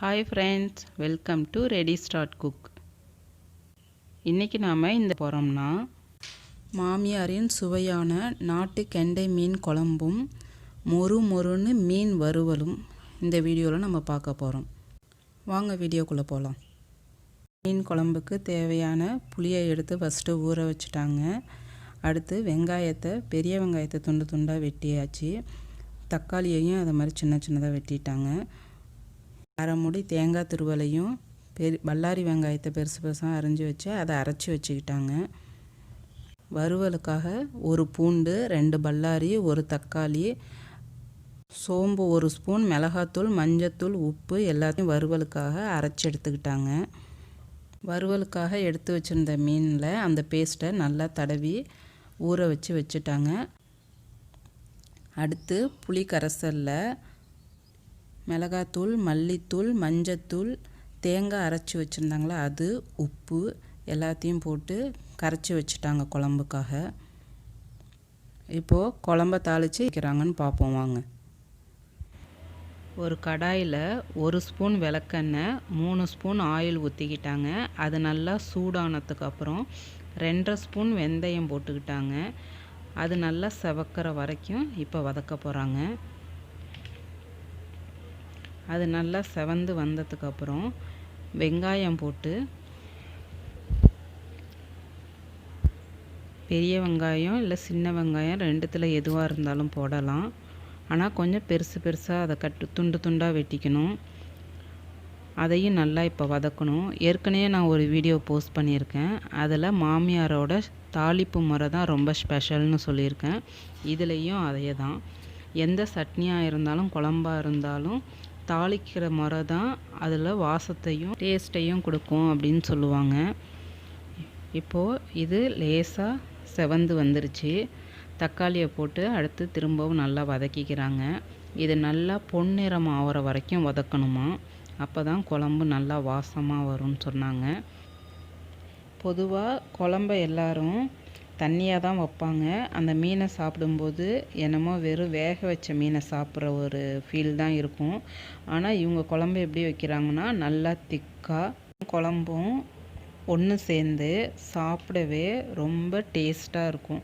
Hi friends, welcome to ready start cook. இன்றைக்கி நாம் இந்த போகிறோம்னா மாமியாரின் சுவையான நாட்டு கெண்டை மீன் குழம்பும் மொறுன்னு மீன் வறுவலும் இந்த வீடியோவில் நம்ம பார்க்க போகிறோம். வாங்க வீடியோக்குள்ளே போகலாம். மீன் குழம்புக்கு தேவையான புளியை எடுத்து ஃபஸ்ட்டு ஊற வச்சுட்டாங்க. அடுத்து பெரிய வெங்காயத்தை துண்டு துண்டாக வெட்டியாச்சு. தக்காளியையும் அதை மாதிரி சின்ன சின்னதாக வெட்டிட்டாங்க. அரை மூடி தேங்காய் துருவலையும் பல்லாரி வெங்காயத்தை பெருசு பெருசாக அரைஞ்சி வச்சு அதை அரைச்சி வச்சுக்கிட்டாங்க. வறுவலுக்காக ஒரு பூண்டு, 2 பல்லாரி, ஒரு தக்காளி, சோம்பு 1 ஸ்பூன், மிளகாத்தூள், மஞ்சத்தூள், உப்பு எல்லாத்தையும் வறுவலுக்காக அரைச்சி எடுத்துக்கிட்டாங்க. வறுவலுக்காக எடுத்து வச்சுருந்த மீனில் அந்த பேஸ்ட்டை நல்லா தடவி ஊற வச்சுட்டாங்க. அடுத்து புளி கரைசலில் மிளகாத்தூள், மல்லித்தூள், மஞ்சத்தூள், தேங்காய் அரைச்சி வச்சுருந்தாங்களா அது, உப்பு எல்லாத்தையும் போட்டு கரைச்சி வச்சுட்டாங்க குழம்புக்காக. இப்போது குழம்ப தாளித்து வைக்கிறாங்கன்னு பார்ப்போம் வாங்க. ஒரு கடாயில் 1 ஸ்பூன் விளக்கெண்ணெய், 3 ஸ்பூன் ஆயில் ஊற்றிக்கிட்டாங்க. அது நல்லா சூடானதுக்கப்புறம் 2.5 ஸ்பூன் வெந்தயம் போட்டுக்கிட்டாங்க. அது நல்லா செவக்கிற வரைக்கும் இப்போ வதக்க போகிறாங்க. அது நல்லா செவந்து வந்ததுக்கப்புறம் வெங்காயம் போட்டு, பெரிய வெங்காயம் இல்லை சின்ன வெங்காயம் ரெண்டுத்தில் எதுவாக இருந்தாலும் போடலாம். ஆனால் கொஞ்சம் பெருசாக அதை துண்டு துண்டாக வெட்டிக்கணும். அதையும் நல்லா இப்போ வதக்கணும். ஏற்கனவே நான் ஒரு வீடியோ போஸ்ட் பண்ணியிருக்கேன். அதில் மாமியாரோட தாளிப்பு முறை தான் ரொம்ப ஸ்பெஷல்னு சொல்லியிருக்கேன். இதுலேயும் அதே தான். எந்த சட்னியாக இருந்தாலும் குழம்பாக இருந்தாலும் தாளிக்கிற முறை தான் அதில் வாசத்தையும் டேஸ்ட்டையும் கொடுக்கும் அப்படின்னு சொல்லுவாங்க. இப்போது இது லேசாக செவந்து வந்துருச்சு. தக்காளியை போட்டு அடுத்து திரும்பவும் நல்லா வதக்கிக்கிறாங்க. இது நல்லா பொன்னிறம் ஆகிற வரைக்கும் வதக்கணுமா, அப்போ தான் குழம்பு நல்லா வாசமாக வரும்னு சொன்னாங்க. பொதுவாக குழம்ப எல்லாரும் தண்ணியாக தான் வைப்பாங்க. அந்த மீனை சாப்பிடும்போது என்னமோ வெறும் வேக வச்ச மீனை சாப்பிட்ற ஒரு ஃபீல் தான் இருக்கும். ஆனால் இவங்க குழம்பு எப்படி வைக்கிறாங்கன்னா நல்லா திக்காக குழம்பும் ஒன்று சேர்ந்து சாப்பிடவே ரொம்ப டேஸ்ட்டாக இருக்கும்.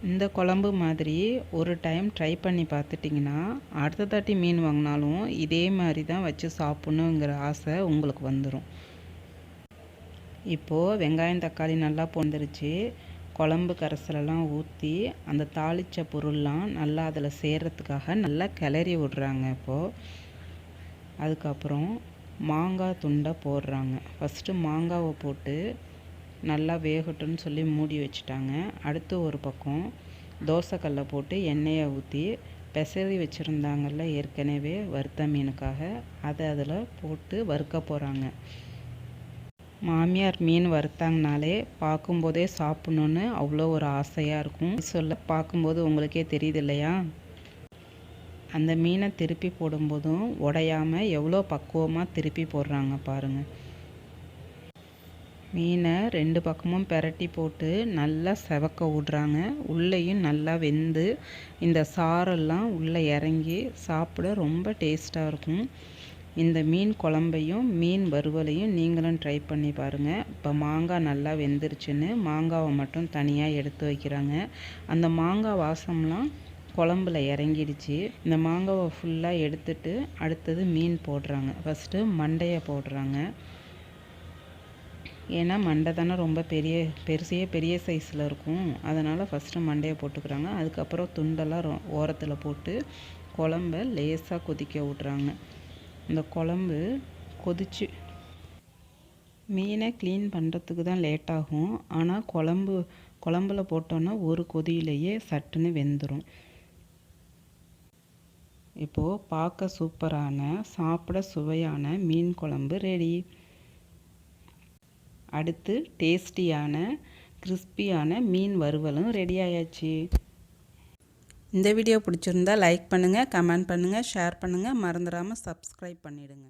இந்த குழம்பு மாதிரி ஒரு டைம் ட்ரை பண்ணி பார்த்துட்டிங்கன்னா அடுத்த தாட்டி மீன் வாங்கினாலும் இதே மாதிரி தான் வச்சு சாப்பிட்ணுங்கிற ஆசை உங்களுக்கு வந்துடும். இப்போது வெங்காயம் தக்காளி நல்லா பொந்துருச்சு. குழம்பு கரைசலெல்லாம் ஊற்றி அந்த தாளித்த பொருள்லாம் நல்லா அதில் சேர்கிறதுக்காக நல்லா கிளறி விட்றாங்க. இப்போது அதுக்கப்புறம் மாங்காய் துண்டை போடுறாங்க. ஃபஸ்ட்டு மாங்காவை போட்டு நல்லா வேகட்டும்னு சொல்லி மூடி வச்சுட்டாங்க. அடுத்து ஒரு பக்கம் தோசைக்கல்லை போட்டு எண்ணெயை ஊற்றி பெசரி வச்சுருந்தாங்கல்ல ஏற்கனவே வறுத்த மீனுக்காக, அதை அதில் போட்டு வறுக்க போகிறாங்க. மாமியார் மீன் வறுத்தாங்கனாலே பார்க்கும்போதே சாப்பிட்ணுன்னு அவ்வளோ ஒரு ஆசையாக இருக்கும். சொல்ல பார்க்கும்போது உங்களுக்கே தெரியுது இல்லையா? அந்த மீனை திருப்பி போடும்போதும் உடையாமல் எவ்வளோ பக்குவமாக திருப்பி போடுறாங்க பாருங்கள். மீனை 2 பக்கமும் பெரட்டி போட்டு நல்லா செவக்க விட்றாங்க. உள்ளேயும் நல்லா வெந்து இந்த சாரெல்லாம் உள்ளே இறங்கி சாப்பிட ரொம்ப டேஸ்ட்டாக இருக்கும். இந்த மீன் குழம்பையும் மீன் வறுவலையும் நீங்களும் ட்ரை பண்ணி பாருங்கள். இப்போ மாங்காய் நல்லா வெந்துருச்சுன்னு மாங்காவை மட்டும் தனியாக எடுத்து வைக்கிறாங்க. அந்த மாங்காய் வாசம்லாம் குழம்புல இறங்கிடுச்சு. இந்த மாங்காவை ஃபுல்லாக எடுத்துட்டு அடுத்தது மீன் போடுறாங்க. ஃபஸ்ட்டு மண்டையை போடுறாங்க. ஏன்னா மண்டை தானே ரொம்ப பெரிய சைஸில் இருக்கும். அதனால் ஃபஸ்ட்டு மண்டையை போட்டுக்கிறாங்க. அதுக்கப்புறம் துண்டெல்லாம் ஓரத்தில் போட்டு குழம்ப லேசாக கொதிக்க விட்றாங்க. இந்த குழம்பு கொதிச்சு மீனை க்ளீன் பண்ணுறதுக்கு தான் லேட் ஆகும். ஆனால் குழம்புல போட்டோன்னா ஒரு கொதியிலேயே சட்டுன்னு வெந்துடும். இப்போது பார்க்க சூப்பரான சாப்பிட சுவையான மீன் குழம்பு ரெடி. அடுத்து டேஸ்டியான கிறிஸ்பியான மீன் வறுவலும் ரெடி ஆயாச்சு. இந்த வீடியோ பிடிச்சிருந்தா லைக் பண்ணுங்கள், கமெண்ட் பண்ணுங்கள், ஷேர் பண்ணுங்கள். மறந்துடாமல் சப்ஸ்கிரைப் பண்ணிவிடுங்க.